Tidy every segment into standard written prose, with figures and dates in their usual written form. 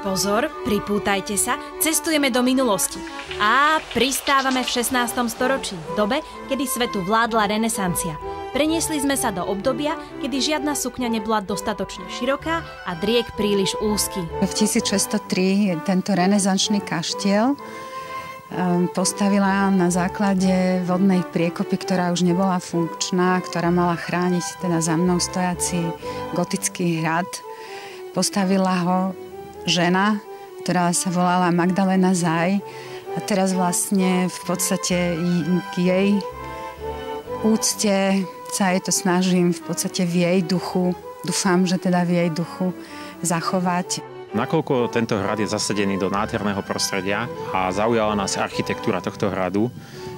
Pozor, pripútajte sa, cestujeme do minulosti. A pristávame v 16. storočí, v dobe, kedy svetu vládla renesancia. Preniesli sme sa do obdobia, kedy žiadna sukňa nebola dostatočne široká a driek príliš úzky. V 1603 tento renesančný kaštiel postavila na základe vodnej priekopy, ktorá už nebola funkčná, ktorá mala chrániť teda za mnou stojací gotický hrad. Postavila ho žena, ktorá sa volala Magdalena Zaj, a teraz vlastne v podstate k jej úcte sa jej to snažím v podstate v jej duchu, dúfam, že teda v jej duchu zachovať. Nakoľko tento hrad je zasadený do nádherného prostredia a zaujala nás architektúra tohto hradu,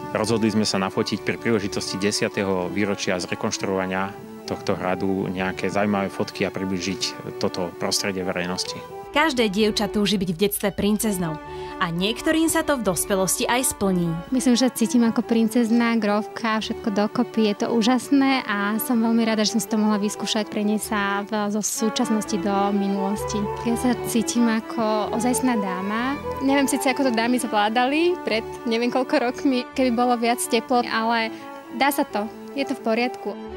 rozhodli sme sa nafotiť pri príležitosti 10. výročia zrekonštruovania tohto hradu nejaké zaujímavé fotky a približiť toto prostredie verejnosti. Každé dievča túži byť v detstve princeznou a niektorým sa to v dospelosti aj splní. Myslím, že cítim ako princezna, grófka, všetko dokopy, je to úžasné a som veľmi rada, že som si to mohla vyskúšať, preniesť sa zo súčasnosti do minulosti. Ja sa cítim ako ozajstná dáma. Neviem síce, ako to dámy zvládali pred neviem koľko rokmi, keby bolo viac teplo, ale dá sa to, je to v poriadku.